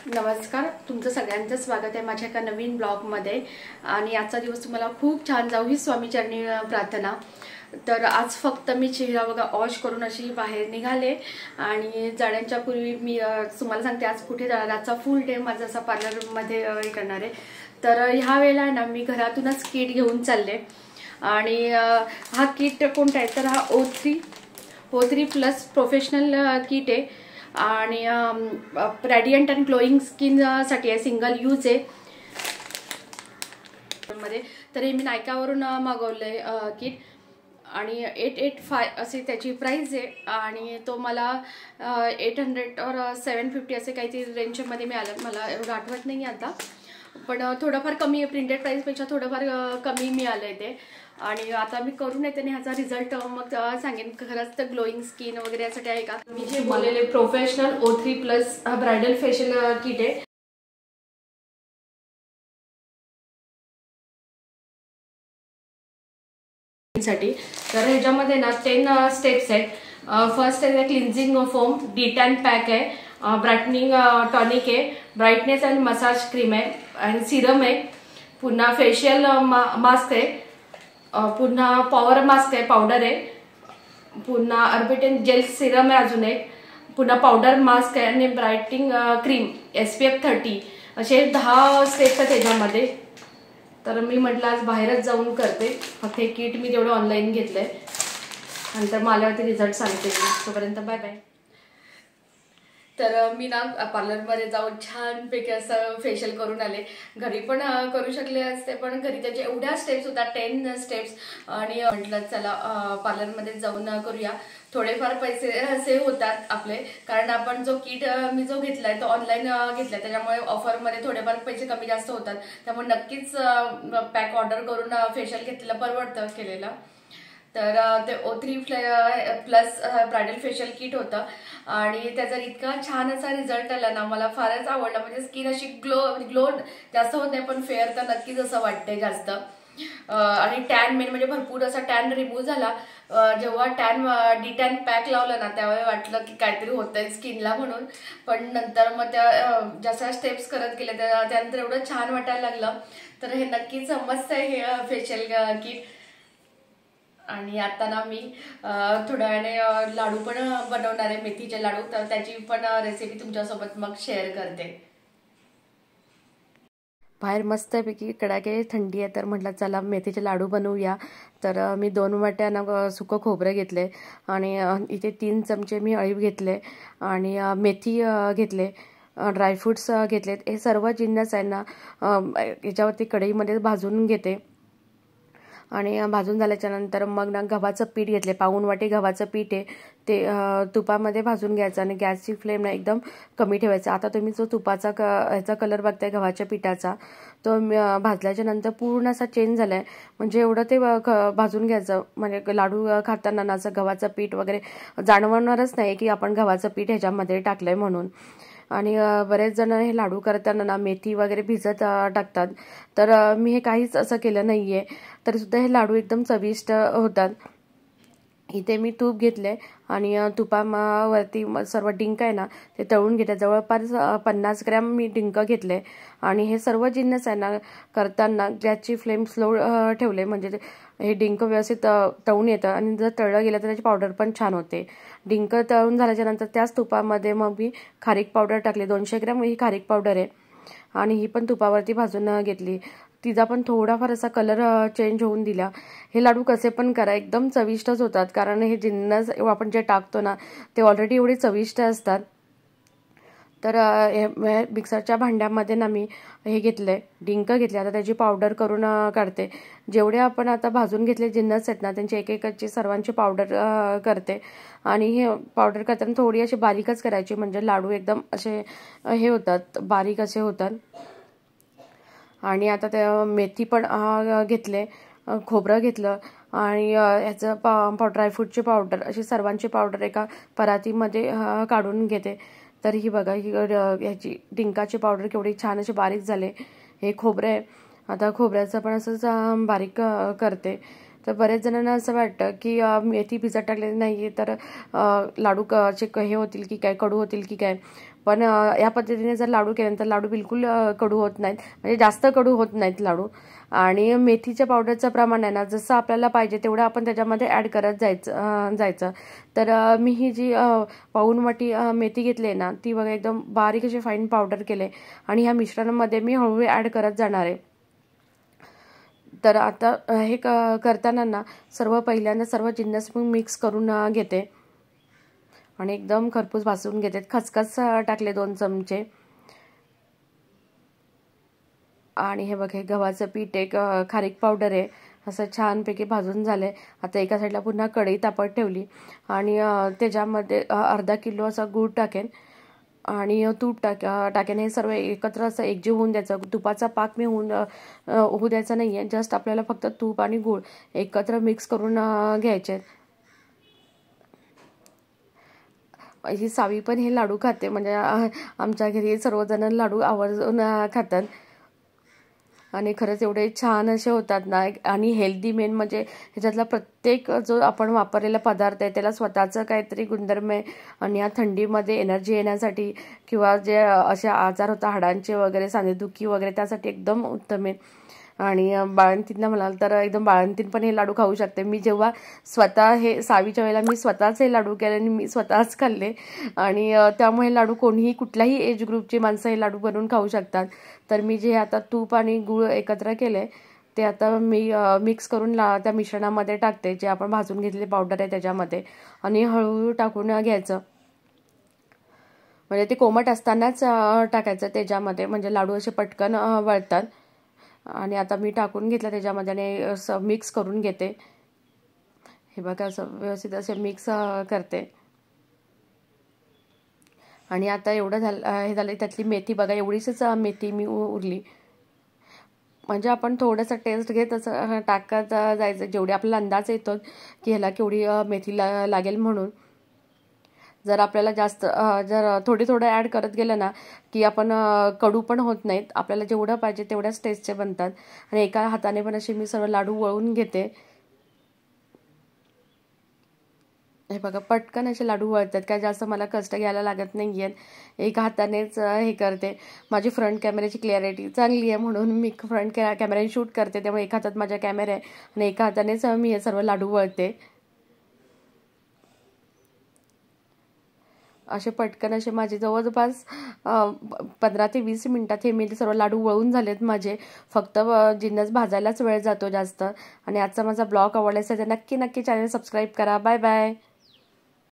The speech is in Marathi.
नमस्कार, तुमचं सगळ्यांचं स्वागत आहे माझ्या एका नवीन ब्लॉगमध्ये। आणि आजचा दिवस तुम्हाला खूप छान जाऊ ही स्वामीचरणी प्रार्थना। तर आज फक्त मी चेहरा बघा वॉश करून अशी बाहेर निघाले आणि जाण्याच्या पूर्वी मी तुम्हाला सांगते आज कुठे जाणार। आजचा फुल डे माझा असा पार्लरमध्ये हे करणार आहे। तर ह्या वेळेला ना मी घरातूनच किट घेऊन चालले आणि हा किट कोणता आहे तर हा O3 प्लस प्रोफेशनल किट आहे आणि रेडियंट अँड ग्लोईंग स्किन साठी आहे, सिंगल यूज आहे मध्ये। तर हे मी नायकावरून मागवलंय किट आणि 885 असे त्याची प्राइस आहे आणि तो मला 800 और 750 असे काहीतरी रेंजमध्ये मिळालं। मला एवढं आठवत नाही आता, पण थोडंफार कमी आहे, प्रिंटेड प्राइसपेक्षा थोडंफार कमी मिळालं आहे ते। आणि आता मी करून येते आणि ह्याचा रिझल्ट मग सांगेन खरंच तर ग्लोईंग स्किन वगैरे यासाठी आहे का। मी जे बोललेले professional O3 plus bridal facial kit आहे साठी। तर ह्याच्यामध्ये ना 10 स्टेप्स आहेत। फर्स्ट आहे क्लिन्झिंग फोम, डिटॅन पॅक आहे, ब्राइटनिंग टॉनिक आहे, ब्राइटनेस अँड मसाज क्रीम आहे आणि सिरम आहे, पुन्हा फेशियल मास्क आहे, पुन्हा पॉवर मास्क आहे, पावडर आहे, पुन्हा अर्बिटेन जेल सिरम आहे अजून एक, पुन्हा पावडर मास्क आहे आणि ब्राइटनिंग क्रीम SPF 30 असे 10 स्टेप्स आहेत त्याच्यामध्ये। तर मी म्हटलं आज बाहेरच जाऊन करते, फक्त हे किट मी तेवढं ऑनलाईन घेतलंय आणि तर मला रिझल्ट सांगते मी। तोपर्यंत बाय बाय। तर मी ना पार्लरमध्ये जाऊन छानपैकी असं फेशियल करून आले। घरी पण करू शकले असते, पण घरी त्याचे एवढ्या स्टेप्स होता, 10 स्टेप्स, आणि म्हटलं चला पार्लरमध्ये जाऊन करूया, थोडेफार पैसे सेव्ह होतात आपले, कारण आपण जो किट मी जो घेतलाय तो ऑनलाईन घेतलाय, त्याच्यामुळे ऑफरमध्ये थोडेफार पैसे कमी जास्त होतात, त्यामुळे नक्कीच पॅक ऑर्डर करून फेशियल घेतलेलं परवडतं केलेलं। तर ते O3 plus bridal facial kit होतं आणि त्याचा इतका छान असा रिझल्ट आला ना, मला फारच आवडला। म्हणजे स्किन अशी ग्लो जास्त होत नाही, पण फेअर तर नक्कीच असं वाटतंय जास्त। आणि टॅन मेन म्हणजे भरपूर असा टॅन रिमूव्ह झाला। जेव्हा डिटॅन पॅक लावलं ना त्यावेळी वाटलं की काहीतरी होतंय स्किनला म्हणून, पण नंतर मग त्या जशा स्टेप्स करत गेले त्यानंतर एवढं छान वाटायला लागलं। तर हे नक्कीच मस्त आहे हे फेशियल किट। आणि आता ना मी थोड्या वेळाने लाडू पण बनवणार आहे, मेथीचे लाडू, तर त्याची पण रेसिपी तुमच्यासोबत मग शेअर करते। बाहेर मस्तपैकी कडाके थंडी आहे, तर म्हटलं चला मेथीचे लाडू बनवूया। तर मी 2 वाट्या सुकं खोबरं घेतले आणि इथे 3 चमचे मी अळीव घेतले आणि मेथी घेतले, ड्रायफ्रुट्स घेतलेत। हे सर्व जिन्नस आहे ना याच्यावरती कढईमध्ये भाजून घेते आणि भाजून झाल्याच्या नंतर मग ना गव्हाचं पीठ घेतले, पाऊण वाटी गव्हाचं पीठ आहे, ते तुपामध्ये भाजून घ्यायचं आणि गॅसची फ्लेम ना एकदम कमी ठेवायचा। आता तुम्ही जो तुपाचा ह्याचा कलर बघताय गव्हाच्या पिठाचा, तो भाजल्याच्या नंतर पूर्ण असा चेंज झालाय, म्हणजे एवढं ते भाजून घ्यायचं, म्हणजे लाडू खाताना ना असं गव्हाचं पीठ वगैरे जाणवणारच नाही की आपण गव्हाचं पीठ ह्याच्यामध्ये टाकलंय म्हणून। आणि बरेच जण हे लाडू करताना ना मेथी वगैरे भिजत टाकतात, तर मी हे काहीच असं केलं नाहीये, तरी सुद्धा हे लाडू एकदम चविष्ट होतात। इथे मी तूप घेतले आणि तुपावरती सर्व डिंक आहे ना ते तळून घेतले, जवळपास 50 ग्रॅम मी डिंक घेतले आणि हे सर्व जिन्नस आहे ना करताना गॅसची फ्लेम स्लो ठेवले, म्हणजे हे डिंक व्यवस्थित तळून येतं आणि जर तळलं गेलं तर त्याची पावडर पण छान होते। डिंक तळून झाल्याच्या नंतर त्याच तुपामध्ये मग मी खारीक पावडर टाकली, 200 ग्रॅम ही खारीक पावडर आहे आणि ही पण तुपावरती भाजून घेतली, तिचा पण थोडाफार असा कलर चेंज होऊन दिला। हे लाडू कसे पण करा एकदम चविष्टच होतात, कारण हे जिन्नस आपण जे टाकतो ना ते ऑलरेडी एवढे चविष्ट असतात। तर मिक्सरच्या भांड्यामध्ये ना मी हे घेतलंय, डिंक घेतले, आता त्याची पावडर करून काढते। जेवढे आपण आता भाजून घेतले जिन्नस आहेत ना त्यांची एक सर्वांची पावडर करते आणि हे पावडर करताना थोडी अशी बारीकच करायची, म्हणजे लाडू एकदम असे हे होतात, बारीक असे होतात। आणि आता त्या मेथी पण घेतले, खोबरं घेतलं आणि ह्याचं ड्रायफ्रूटची पावडर, अशी सर्वांची पावडर एका परातीमध्ये काढून घेते। तर ही बघा ही ह्याची डिंकाची पावडर केवढी छान अशी बारीक झाले। हे खोबरं आहे, आता खोबऱ्याचं पण असंच बारीक करते। तर बरेच जणांना असं वाटतं की मेथी भिजत टाकलेली नाही तर लाडू हे होतील की काय, कडू होतील की काय, पण या पद्धतीने जर लाडू केले तर लाडू बिलकुल कडू होत नाहीत, म्हणजे जास्त कडू होत नाहीत लाडू. आणि मेथीच्या पावडरचं प्रमाण आहे ना जसं आपल्याला पाहिजे तेवढं आपण त्याच्यामध्ये ॲड करत जायचं. तर मी ही जी पाऊण वाटी मेथी घेतली आहे ना ती बघा एकदम बारीक अशी फाईन पावडर केले आणि ह्या मिश्रणामध्ये मी हळूहळू ॲड करत जाणार आहे. तर आता हे करताना ना पहिल्यांदा सर्व जिन्नस मी मिक्स करून घेते आणि एकदम खरपूस भाजून घेते. खसखस टाकले 2 चमचे आणि हे बघा गव्हाचं पीठ एक खारीक पावडर आहे असं छानपैकी भाजून झाले. आता एका साईडला पुन्हा कढई तापत ठेवली आणि त्याच्यामध्ये अर्धा किलो असा गूळ टाकेन आणि तूप टाकेन. हे सर्व एकत्र असं एकजीव होऊन द्यायचं. तुपाचा पाक मी होऊ द्यायचा नाही आहे, जस्ट आपल्याला फक्त तूप आणि गूळ एकत्र मिक्स करून घ्यायचे. ही सावी पण हे लाडू खाते, म्हणजे आमच्या घरी सर्वजण लाडू आवर्जून खातात आणि खरंच एवढे छान असे होतात ना. आणि हेल्दी मेन म्हणजे ह्याच्यातला प्रत्येक जो आपण वापरलेला पदार्थ आहे त्याला स्वतःचं काहीतरी गुणधर्म आहे आणि या थंडीमध्ये एनर्जी येण्यासाठी किंवा जे असे आजार होतात हाडांचे वगैरे, सांधेदुखी वगैरे त्यासाठी एकदम उत्तम आहे. आणि बाळंतीणला म्हणाल तर एकदम बाळंतीण पण हे लाडू खाऊ शकते. मी जेव्हा स्वतः हे सावीच्या वेळेला मी स्वतःच हे लाडू केले आणि मी स्वतःच खाल्ले आणि त्यामुळे लाडू कोणीही कुठल्याही एज ग्रुपची माणसं हे लाडू बनवून खाऊ शकतात. तर मी जे आता तूप आणि गूळ एकत्र केले ते आता मी मिक्स करून त्या मिश्रणामध्ये टाकते, जे आपण भाजून घेतलेले पावडर आहे त्याच्यामध्ये, आणि हळूहळू टाकून घ्यायचं. म्हणजे ते कोमट असतानाच टाकायचं त्याच्यामध्ये, म्हणजे लाडू असे पटकन वळतात. आणि आता मी टाकून घेतलं त्याच्यामध्ये आणि असं मिक्स करून घेते. हे बघा असं व्यवस्थित असे मिक्स करते. आणि आता एवढं हे झालं. त्यातली मेथी बघा एवढीशीच मेथी मी उरली, म्हणजे आपण थोडंसं टेस्ट घेत असं टाकत जायचं जेवढी आपल्याला अंदाज येतो की ह्याला केवढी मेथी लागेल म्हणून. जर आपल्याला जास्त जर थोडं ॲड करत गेलं ना की आपण कडू पण होत नाहीत, आपल्याला जेवढं पाहिजे तेवढ्याच टेस्टचे बनतात. आणि एका हाताने पण असे मी सर्व लाडू वळून घेते. हे बघा पटकन असे लाडू वळतात, काय जास्त मला कष्ट घ्यायला लागत नाही आहेत. एका हातानेच हे करते. माझी फ्रंट कॅमेऱ्याची क्लॅरिटी चांगली आहे म्हणून मी फ्रंट कॅमेऱ्याने शूट करते, त्यामुळे एका हातात माझा कॅमेरा आहे आणि एका हातानेच मी हे सर्व लाडू वळते. असे पटकन असे माझे जवळपास 15 ते 20 मिनिटात हे मी सर्व लाडू वळून झालेत माझे. फक्त जिन्नस भाजायलाच वेळ जातो जास्त. आणि आजचा माझा ब्लॉग आवडला असेल तर नक्की चॅनल सबस्क्राईब करा. Bye bye.